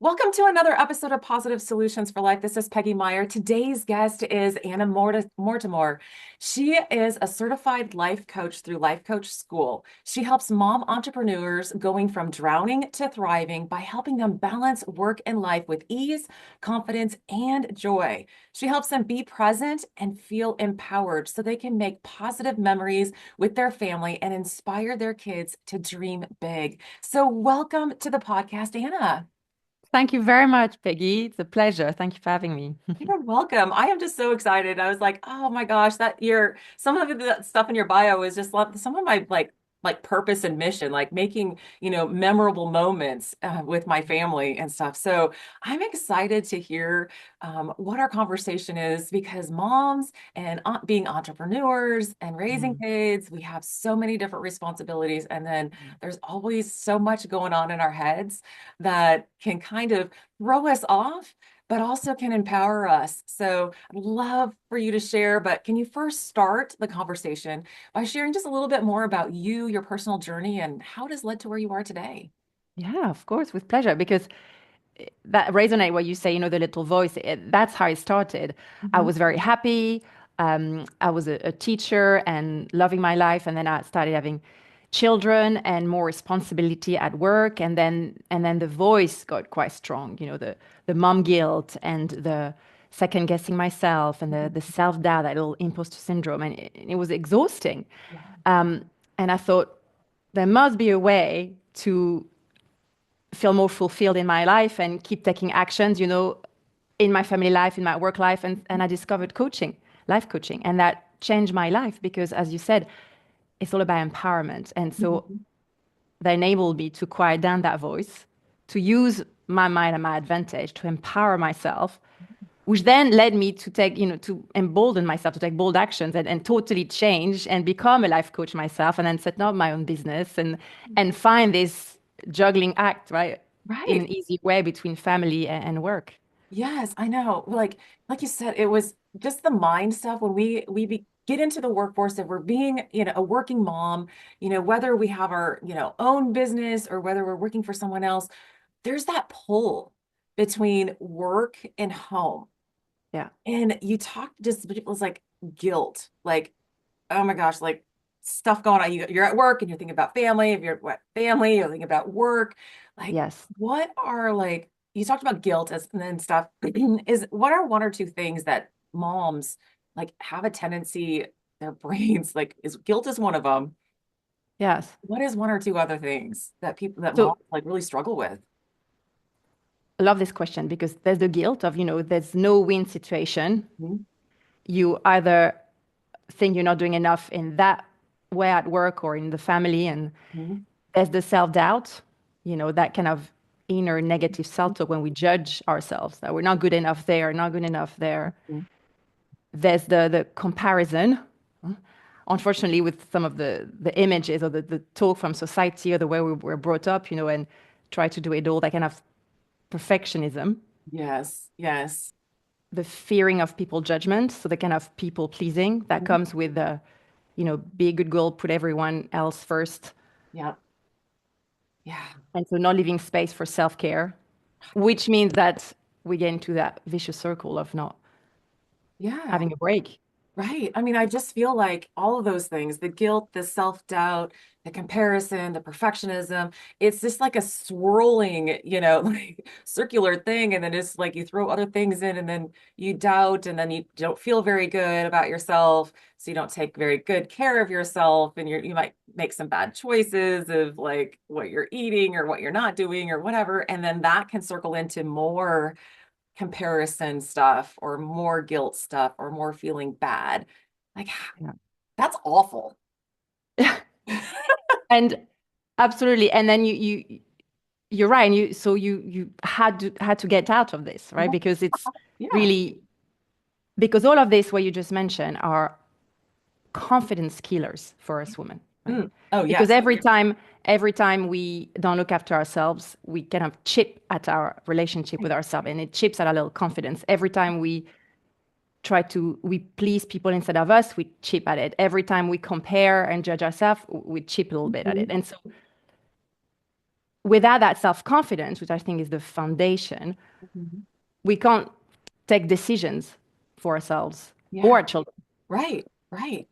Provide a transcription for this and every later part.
Welcome to another episode of Positive Solutions for Life. This is Peggy Meyer. Today's guest is Anna Mortimer. She is a certified life coach through Life Coach School. She helps mom entrepreneurs going from drowning to thriving by helping them balance work and life with ease, confidence, and joy. She helps them be present and feel empowered so they can make positive memories with their family and inspire their kids to dream big. So, welcome to the podcast, Anna. Thank you very much, Peggy. It's a pleasure. Thank you for having me. You're welcome. I am just so excited. I was like, oh my gosh, that your some of the stuff in your bio is just some of my like purpose and mission, like making, memorable moments with my family and stuff. So I'm excited to hear what our conversation is because moms and being entrepreneurs and raising Mm. kids, we have so many different responsibilities. And then there's always so much going on in our heads that can kind of throw us off but also can empower us. So I'd love for you to share, but can you first start the conversation by sharing just a little bit more about you, your personal journey, and how it has led to where you are today? Yeah, of course, with pleasure. Because that resonate what you say, the little voice, that's how it started. I Mhm. was very happy. I was a teacher and loving my life. And then I started having children and more responsibility at work. And then the voice got quite strong, the mom guilt and the second guessing myself and the self-doubt, that little imposter syndrome. And it was exhausting. Yeah. Um, and I thought there must be a way to feel more fulfilled in my life and keep taking actions, in my family life, in my work life. And I discovered coaching, life coaching. And that changed my life because, as you said, it's all about empowerment. And so Mhm. that enabled me to quiet down that voice, to use my mind and my advantage to empower myself, which then led me to to embolden myself to take bold actions and totally change and become a life coach myself and then set up my own business and find this juggling act, right, in Right. an easy way between family and work. Yes, I know. Like you said, it was just the mind stuff when get into the workforce if we're being, a working mom, whether we have our, own business or whether we're working for someone else, there's that pull between work and home. Yeah. And you talk just it was like guilt, like, oh my gosh, like stuff going on. You're at work and you're thinking about family. If you're what family, you're thinking about work. Like, Yes. what are like you talked about guilt as and then stuff is what are one or two things that moms like have a tendency, their brains, like is guilt is one of them. Yes. What is one or two other things that people that moms So like really struggle with? I love this question because there's the guilt of, there's no win situation. Mhm. You either think you're not doing enough in that way at work or in the family, and Mhm. there's the self-doubt, that kind of inner negative self-talk when we judge ourselves that we're not good enough there, not good enough there. Mhm. There's the comparison, unfortunately, with some of the images or the talk from society or the way we were brought up, and try to do it all, that kind of perfectionism, Yes, yes. the fearing of people judgment, so the kind of people pleasing that Mhm. comes with the, be a good girl, put everyone else first, Yeah. Yeah. and so not leaving space for self-care, which means that we get into that vicious circle of not Yeah. having a break. Right. I mean, I just feel like all of those things, the guilt, the self-doubt, the comparison, the perfectionism, it's just like a swirling, like circular thing. And then it's like you throw other things in and then you doubt and then you don't feel very good about yourself. So you don't take very good care of yourself and you might make some bad choices of like what you're eating or what you're not doing or whatever. And then that can circle into more comparison stuff or more guilt stuff or more feeling bad. Like that's awful. Yeah. And absolutely. And then you're right. And you had to get out of this, right? Because it's Yeah. really, because all of this, what you just mentioned, are confidence killers for us women, right? Mm. Oh, Because yes. every time we don't look after ourselves, we kind of chip at our relationship with Right. ourselves, and it chips at our little confidence. Every time we please people instead of us, we chip at it. Every time we compare and judge ourselves, we chip a little bit at Mhm. it. And so without that self-confidence, which I think is the foundation, Mhm. we can't take decisions for ourselves or Yeah, our children. right, right.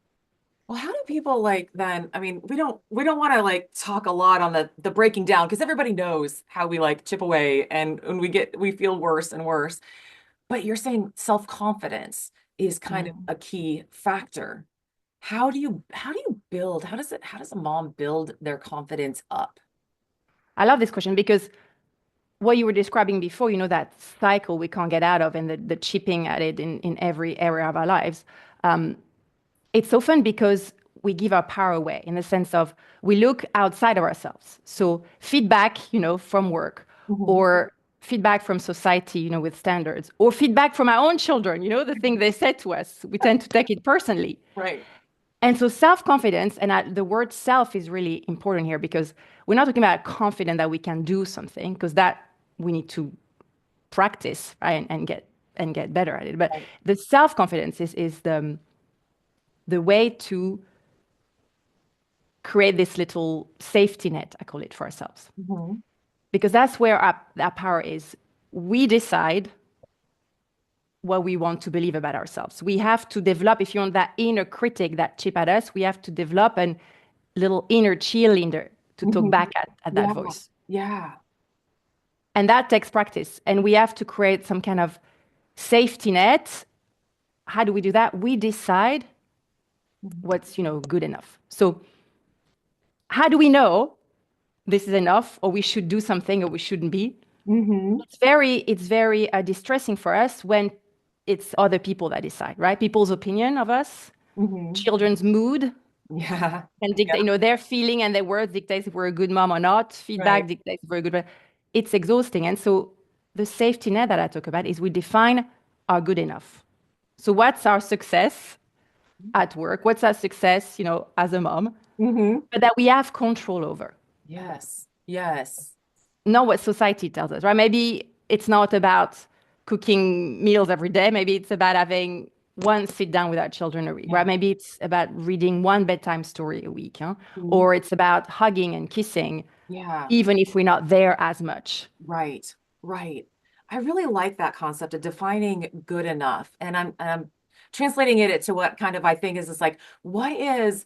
Well, how do people like then? I mean, we don't want to like talk a lot on the breaking down because everybody knows how we like chip away and when we feel worse and worse. But you're saying self-confidence is kind of Mm. a key factor. How does a mom build their confidence up? I love this question because what you were describing before, that cycle we can't get out of and the chipping at it in every area of our lives. Um, it's often because we give our power away in the sense of we look outside of ourselves. So feedback, from work Mhm. or feedback from society, with standards or feedback from our own children, the thing they said to us, we tend to take it personally. Right. And so self-confidence, and the word self is really important here because we're not talking about confident that we can do something because that we need to practice, right, and get better at it. But Right. the self-confidence is the way to create this little safety net, I call it, for ourselves. Mhm. Because that's where our power is. We decide what we want to believe about ourselves. We have to develop, if you want that inner critic that chip at us, we have to develop a little inner cheerleader to talk Mhm. back at that Yeah. voice. Yeah. And that takes practice. And we have to create some kind of safety net. How do we do that? We decide Mhm. what's, good enough. So how do we know this is enough or we should do something or we shouldn't be? Mhm. It's very distressing for us when it's other people that decide, right? People's opinion of us, Mhm. children's mood Yeah. can dictate, Yeah. their feeling and their words dictates if we're a good mom or not. Right. Feedback dictates if we're a good. It's exhausting. And so the safety net that I talk about is we define our good enough. So what's our success at work? What's our success, as a mom? Mhm. But that we have control over. Yes. Yes. Not what society tells us, right? Maybe it's not about cooking meals every day. Maybe it's about having one sit down with our children a week, Yeah. right? Maybe it's about reading one bedtime story a week, huh? Mhm. Or it's about hugging and kissing, Yeah. even if we're not there as much. Right, right. I really like that concept of defining good enough. And I'm translating it to what kind of I think is this like, what is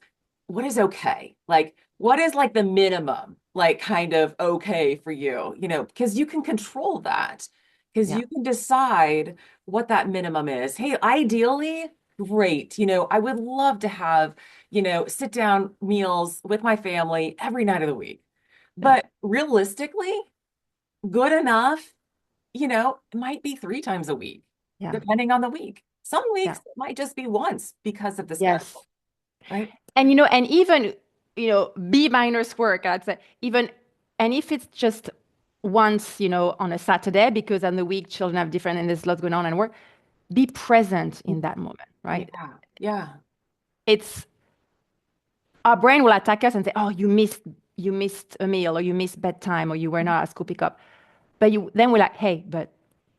okay? Like, what is like the minimum, like kind of okay for you, because you can control that, because Yeah, you can decide what that minimum is. Hey, ideally, great. I would love to have, sit down meals with my family every night of the week. yeah, But realistically, good enough, it might be 3 times a week, yeah, depending on the week. Some yeah. weeks it might just be once because of the Yes. schedule, right? And and even, B minus work, I'd say, even, and if it's just once, on a Saturday, because on the week children have different and there's lots going on and work, be present in that moment, right? Yeah, yeah. It's our brain will attack us and say, "Oh, you missed a meal, or you missed bedtime, or you were not at school pickup." But then we're like, "Hey, but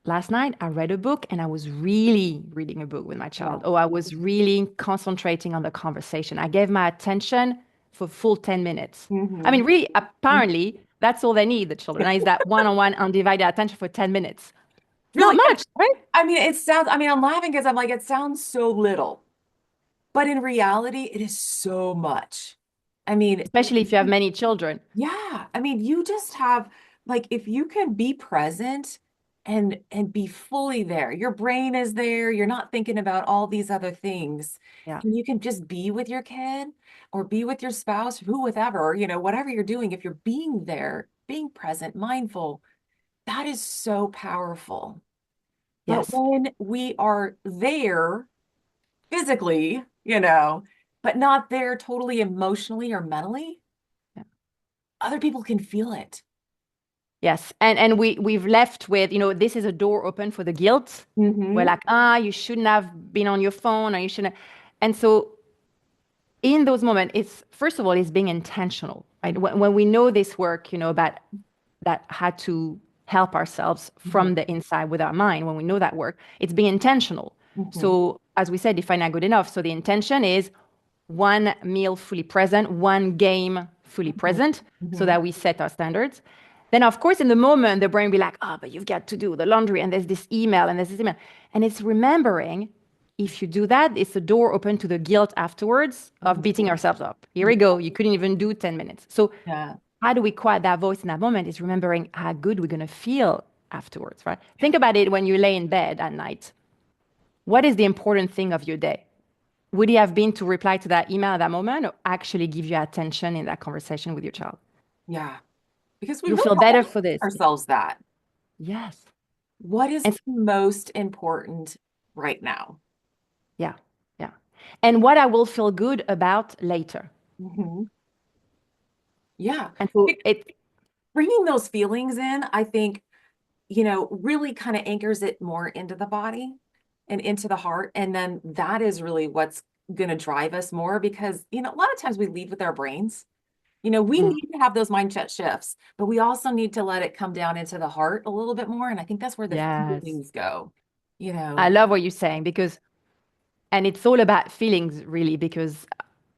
last night I read a book and I was really reading a book with my child, Yeah. or I was really concentrating on the conversation. I gave my attention for full 10 minutes." I Hmm. mean, really, apparently, that's all they need, the children, is that one-on-one undivided attention for 10 minutes. It's not Really, much, right? I'm laughing because I'm like, it sounds so little, but in reality, it is so much. I mean, Especially if you have many children. yeah, I mean, you just have like if you can be present and be fully there. Your brain is there. You're not thinking about all these other things. Yeah. And you can just be with your kid or be with your spouse, who whatever, whatever you're doing, if you're being there, being present, mindful, that is so powerful. But Yes. when we are there physically, but not there totally emotionally or mentally, other people can feel it. Yes, and we've left with, this is a door open for the guilt. We're Hmm. like, you shouldn't have been on your phone, or you shouldn't. And so in those moments, it's first of all, it's being intentional, right? When we know this work, about that had to help ourselves Hmm. from the inside with our mind, when we know that work, it's being intentional. Hmm. So as we said, define that good enough. So the intention is one meal fully present, one game fully Hmm. present, so Hmm. that we set our standards. Then, of course, in the moment, the brain will be like, oh, but you've got to do the laundry, and there's this email, and there's this email. And it's remembering if you do that, it's a door open to the guilt afterwards of Mhm. beating ourselves up. Here we Yeah. go. You couldn't even do 10 minutes. So, Yeah. how do we quiet that voice in that moment? Is remembering how good we're going to feel afterwards, right? Yeah. Think about it when you lay in bed at night. What is the important thing of your day? Would it have been to reply to that email at that moment or actually give you attention in that conversation with your child? Yeah. Because we You'll really feel have to better ask for this. ourselves that. Yes. What is And most important right now? yeah, yeah. And what I will feel good about later. Mhm. Yeah. And so It- it, Bringing those feelings in, I think, really kind of anchors it more into the body and into the heart. And then that is really what's going to drive us more because, a lot of times we lead with our brains. We mm, need to have those mindset shifts, but we also need to let it come down into the heart a little bit more. And I think that's where the yes. feelings go, you I know. love what you're saying because, and it's all about feelings really, because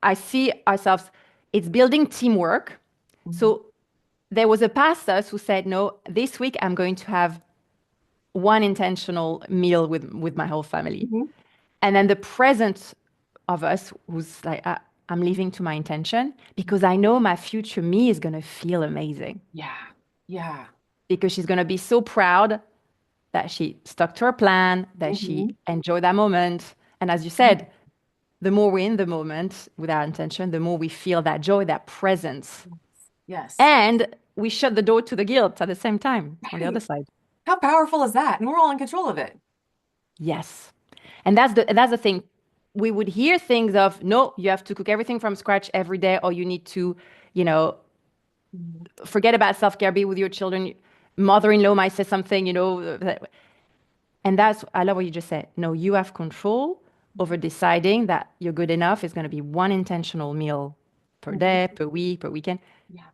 I see ourselves, it's building teamwork. Mhm. So there was a past us who said, no, this week I'm going to have one intentional meal with my whole family. Mhm. And then the present of us who's like, I'm living to my intention because I know my future me is going to feel amazing Yeah. Yeah. because she's going to be so proud that she stuck to her plan, that she Mhm. enjoyed that moment. And as you said, the more we're in the moment with our intention, the more we feel that joy, that presence. Yes. And we shut the door to the guilt at the same time on the other Right. side. How powerful is that? And we're all in control of it. Yes. And that's the thing. We would hear things of, no, you have to cook everything from scratch every day, or you need to, you know, Mhm. forget about self-care, be with your children. Mother-in-law might say something, and that's, I love what you just said. No, you have control over deciding that you're good enough. It's going to be one intentional meal per Mhm. day, per week, per weekend, Yeah.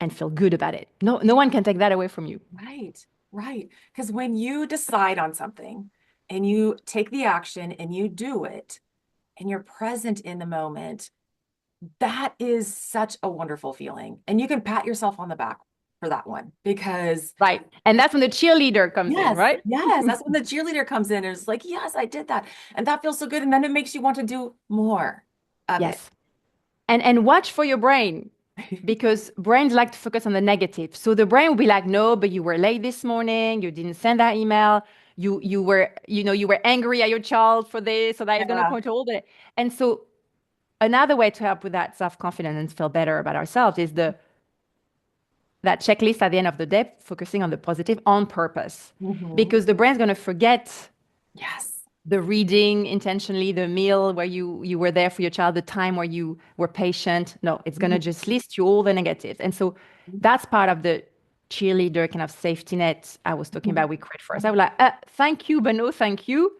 and feel good about it. No one can take that away from you. Right. Right. Because when you decide on something and you take the action and you do it and you're present in the moment, that is such a wonderful feeling. And you can pat yourself on the back for that one because Right. And that's when the cheerleader comes in, yes, right? yes, that's when the cheerleader comes in and is like, yes, I did that. And that feels so good. And then it makes you want to do more of it. Yes. And watch for your brain because brains like to focus on the negative. So the brain will be like, no, but you were late this morning, you didn't send that email, you were angry at your child for this, so that is going to Yeah. control it. And so another way to help with that self-confidence and feel better about ourselves is the that checklist at the end of the day, focusing on the positive on purpose. Hmm. Because the brain's going to forget Yes. the reading intentionally, the meal where you were there for your child, the time where you were patient. No, it's going to Mhm. just list you all the negatives. And so that's part of the cheerleader kind of safety net I was talking Mhm. about with Create First. I was like, thank you, but no, thank you.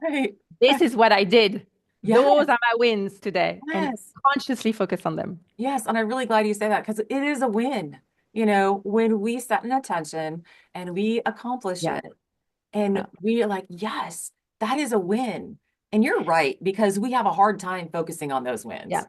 Right. This is what I did. Those Yes. are my wins today. And Yes. consciously focus on them. Yes. And I'm really glad you say that because it is a win. When we set an intention and we accomplish Yeah. it and Yeah. we are like, yes, that is a win. And you're right, because we have a hard time focusing on those Yeah. wins.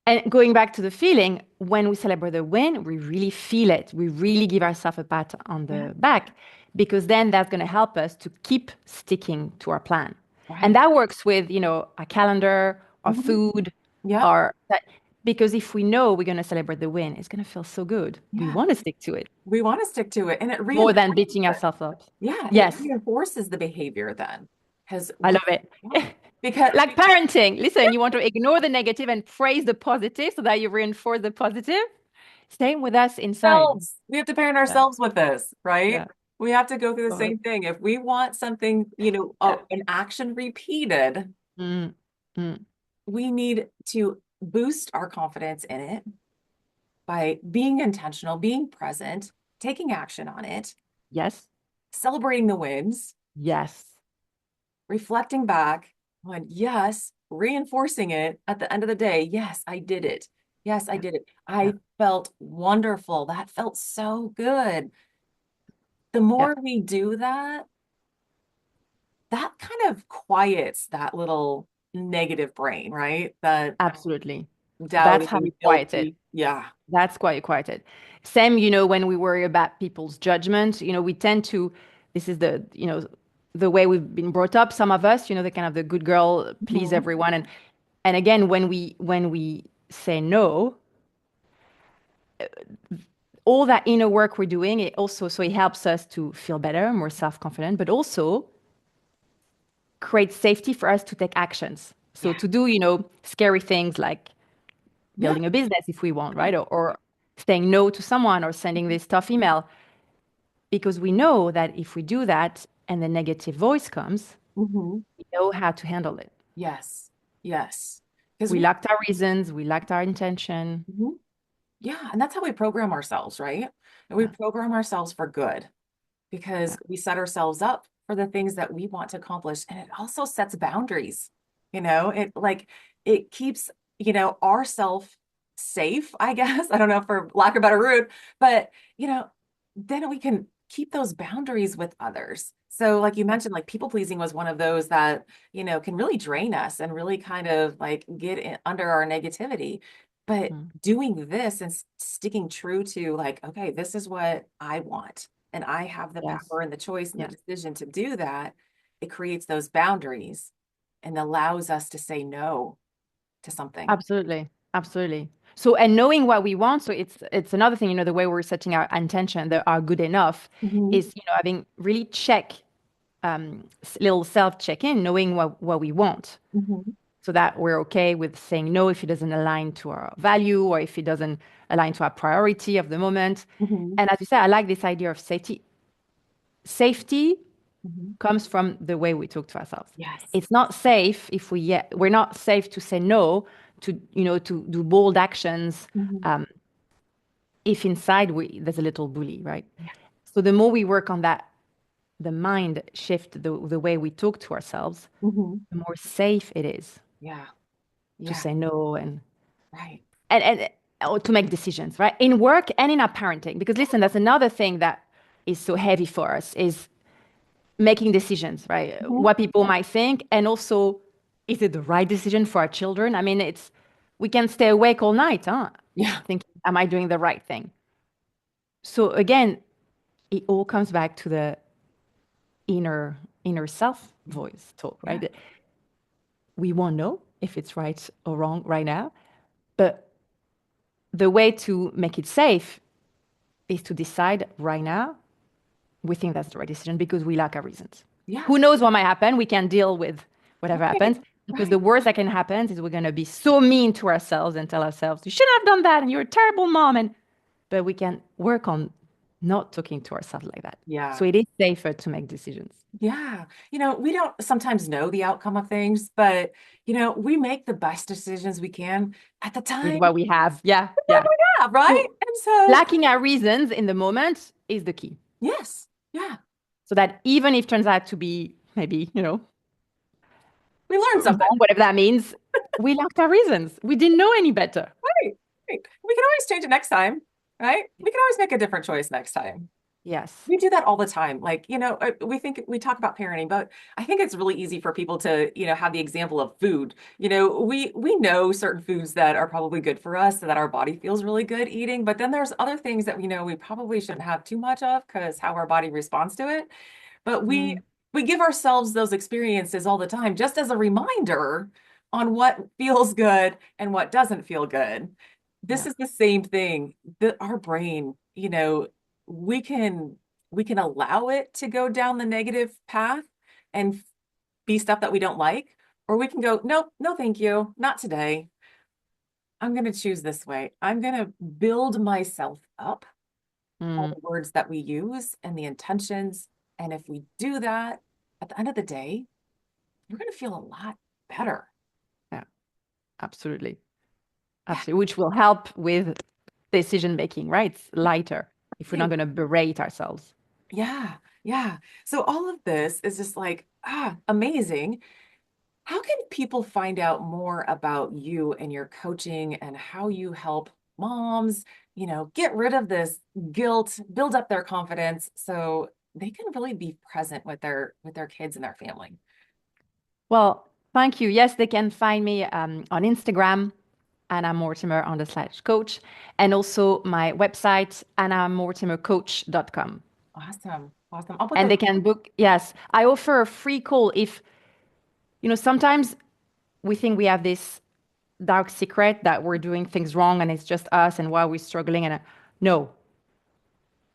And going back to the feeling, when we celebrate a win, we really feel it. We really give ourselves a pat on Yeah. the back because then that's going to help us to keep sticking to our plan. And Right. that works with, a calendar or Mhm. food Yep. or that, because if we know we're going to celebrate the win, it's going to feel so good. We Yeah. want to stick to it We want to stick to it and it more reinforces than beating it. ourselves up. Yeah, it Yes, reinforces the behavior then. Because I we love it. yeah. Because Like parenting. Listen, you want to ignore the negative and praise the positive so that you reinforce the positive. Same with us inside. ourselves, we have to parent Yeah. ourselves with this, right? Yeah. We have to go through the Totally. same thing. If we want something, Yeah. an action repeated, Mm, mm. we need to boost our confidence in it by being intentional, being present, taking action on it, Yes. celebrating the wins, Yes. reflecting back on, yes, reinforcing it at the end of the day. Yes, I did it. Yes, I Yeah. did it. Yeah. I felt wonderful. That felt so good. The Yeah. more we do that, that kind of quiets that little negative brain, right? That Absolutely. That's how we doubty, quiet guilty. it. Yeah. That's quite quieted. Same, when we worry about people's judgment, we tend to, this is the way we've been brought up, some of us, the kind of the good girl, please Mhm. everyone. And again, when we say no, all that inner work we're doing, it also, so it helps us to feel better, more self-confident, but also create safety for us to take actions. So Yeah. to do, scary things like Yeah. building a business if we want, Yeah. right? Or saying no to someone or sending this tough email, because we know that if we do that and the negative voice comes, Hmm. we know how to handle it. Yes. Yes. Because We we, lacked our reasons, we lacked our intention. Mhm. Yeah. And that's how we program ourselves, right? And we Yeah, program ourselves for good because yeah, we set ourselves up for the things that we want to accomplish. And it also sets boundaries. It like it keeps, ourself safe, I guess. I don't know for lack of a better word, but then we can keep those boundaries with others. So like you mentioned, like people pleasing was one of those that, can really drain us and really kind of like get under our negativity. But mm, doing this and sticking true to like, okay, this is what I want and I have the yes, power and the choice and the yeah, decision to do that, it creates those boundaries and allows us to say no to something. absolutely, absolutely. So, and knowing what we want, so it's another thing, the way we're setting our intention that are good enough Hmm. is, having really little self check in, knowing what we want, Hmm. so that we're okay with saying no if it doesn't align to our value or if it doesn't align to our priority of the moment. Hmm. And as you said, I like this idea of safety. Safety Hmm. comes from the way we talk to ourselves. Yes. It's not safe if we're not safe to say no to do bold actions Hmm. um, if inside there's a little bully, right? Yeah. So the more we work on that, the mind shift the way we talk to ourselves, Hmm. the more safe it is Yeah. to Yeah. say no Right. and or to make decisions, right? In work and in our parenting. Because listen, that's another thing that is so heavy for us is making decisions, right? Hmm. What people might think, and also, is it the right decision for our children? I mean, we can stay awake all night, huh? Yeah. Thinking, am I doing the right thing? So again, it all comes back to the inner self voice talk, Yeah. right? We won't know if it's right or wrong right now, but the way to make it safe is to decide right now we think that's the right decision because we lack our reasons. Yeah. Who knows what might happen? We can deal with whatever Right. happens because the Right. worst that can happen is we're going to be so mean to ourselves and tell ourselves, you shouldn't have done that and you're a terrible mom. But we can work on not talking to ourselves like that. So Yeah. it is safer to make decisions Yeah. We don't sometimes know the outcome of things, but, we make the best decisions we can at the with time what we have. Yeah, that yeah. we have, right? So And so, lacking our reasons in the moment is the key. yes. Yeah. So that even if it turns out to be maybe, We learned something. wrong, whatever that means, we lacked our reasons. We didn't know any better. Right. Right. We can always change it next time, right? We can always make a different choice next time. Yes. We do that all the time. Like, we talk about parenting, but I think it's really easy for people to, have the example of food. We know certain foods that are probably good for us, so that our body feels really good eating. But then there's other things that we know we probably shouldn't have too much of because how our body responds to it. But we Mm, we give ourselves those experiences all the time just as a reminder on what feels good and what doesn't feel good. This yeah. is the same thing that our brain, we can we can allow it to go down the negative path and be stuff that we don't like, or we can go, nope, no, thank you, not today. I'm going to choose this way. I'm going to build myself up, all Mm, the words that we use and the intentions. And if we do that, at the end of the day, you're going to feel a lot better. yeah, absolutely. Yeah. Absolutely. Which will help with decision making, right? It's lighter if we're not Right. going to berate ourselves. Yeah. Yeah. So all of this is just like, amazing. How can people find out more about you and your coaching and how you help moms, get rid of this guilt, build up their confidence so they can really be present with their kids and their family? Well, thank you. Yes, they can find me on Instagram Anna Mortimer _coach, and also my website, annamortimercoach.com. Awesome. Awesome. I'll put And those. they can book, yes, I offer a free call if, sometimes we think we have this dark secret that we're doing things wrong and it's just us and why we're struggling. And no,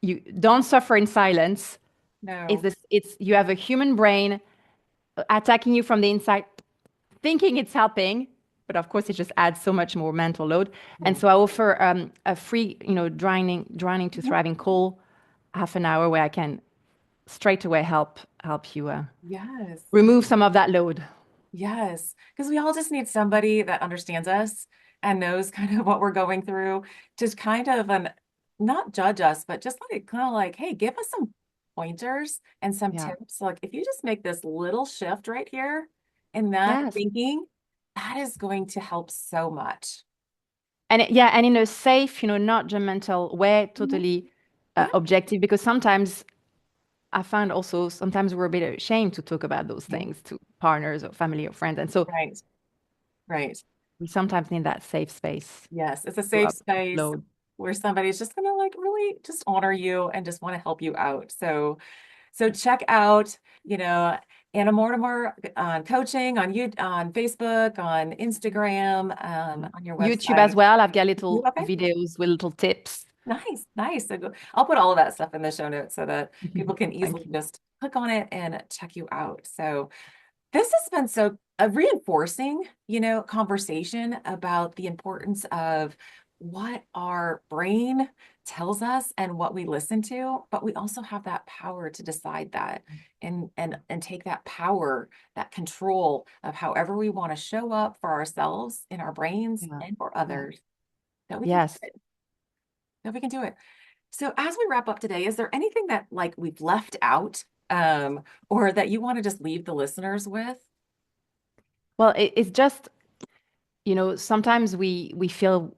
you don't suffer in silence. It's No. this, it's, you have a human brain attacking you from the inside, thinking it's helping, but of course it just adds so much more mental load. And Yeah. so I offer a free, drowning to Mhm. thriving call, half an hour where I can straight away help you Yes. remove some of that load. Yes. Because we all just need somebody that understands us and knows kind of what we're going through, just kind of not judge us, but just like kind of like, hey, give us some pointers and some Yeah. tips. Like if you just make this little shift right here in that Yes. thinking, that is going to help so much. And yeah, and in a safe, not judgmental way, Mhm. totally Yeah. objective, because sometimes I find also sometimes we're a bit ashamed to talk about those Mhm. things to partners or family or friends. And so Right. Right. we sometimes need that safe space Yes, it's a to safe space upload. where somebody's just gonna like really just honor you and just want to help you out. So check out, Anna Mortimer on coaching on you on Facebook, on Instagram, on your YouTube as website. well. I've got You little okay? videos with little tips. Nice, nice. I'll put all of that stuff in the show notes so that people can Thank easily you. just click on it and check you out. So this has been so a reinforcing, conversation about the importance of what our brain tells us and what we listen to, but we also have that power to decide that and take that power, that control of however we want to show up for ourselves in our brains Yeah. and for Yeah. others, that we can do Yes. it, that we can do it. So as we wrap up today, is there anything that like we've left out or that you want to just leave the listeners with? Well, it's just, sometimes we feel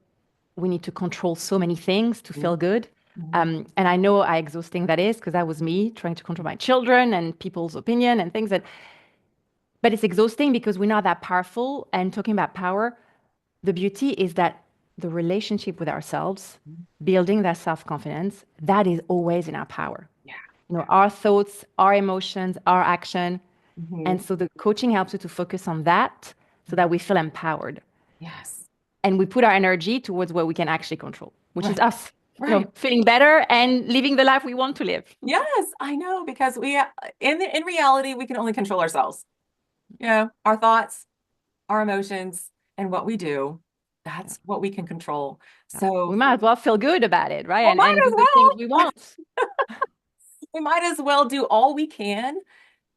we need to control so many things to feel good. Mhm. And I know how exhausting that is because that was me trying to control my children and people's opinion and things but it's exhausting because we're not that powerful. And talking about power, the beauty is that the relationship with ourselves, building that self-confidence, that is always in our power. Yeah. Our thoughts, our emotions, our action. Hmm. And so the coaching helps you to focus on that so that we feel empowered. Yes. And we put our energy towards what we can actually control, which is Right. us, Right. feeling better and living the life we want to live. Yes, I know because in reality we can only control ourselves. Our thoughts, our emotions, and what we do. Yeah. That's what we can control. Yeah. We So might as well feel good about it, right? well, And do the things we want. we might as well do all we can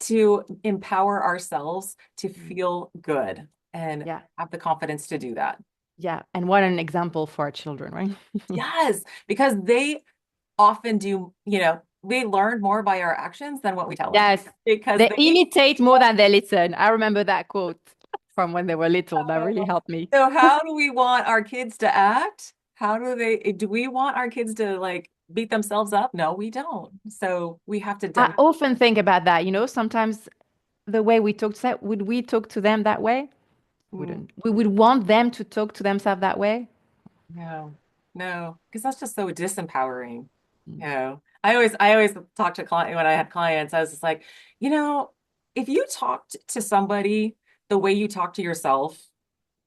to empower ourselves to Mhm. feel good and Yeah. have the confidence to do that. Yeah. And what an example for our children, right? Yes, because they often do, we learn more by our actions than what we tell them Yes. because They they, imitate more than they listen. I remember that quote from when they were little. That really helped me. so how do we want our kids to act? Do we want our kids to like beat themselves up? No, we don't. So we have to I demonstrate. often think about that. Sometimes the way we talk to them, would we talk to them that way? Wouldn't. We would want them to talk to themselves that way. No, no, because that's just so disempowering. Mm. I always talk to client when I had clients, I was just like, you know, if you talked to somebody the way you talk to yourself,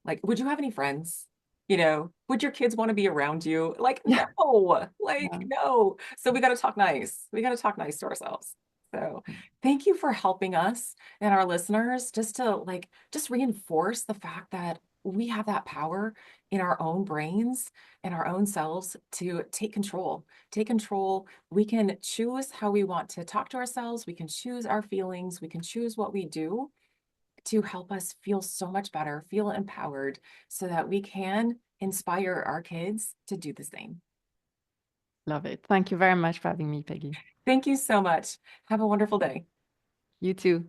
like, would you have any friends? Would your kids want to be around you? Like, Yeah. no, like, Yeah. no. So we got to talk nice. We got to talk nice to ourselves. So thank you for helping us and our listeners just to like, just reinforce the fact that we have that power in our own brains and our own selves to take control. Take control. We can choose how we want to talk to ourselves. We can choose our feelings. We can choose what we do to help us feel so much better, feel empowered, so that we can inspire our kids to do the same. Love it. Thank you very much for having me, Peggy. Thank you so much. Have a wonderful day. You too.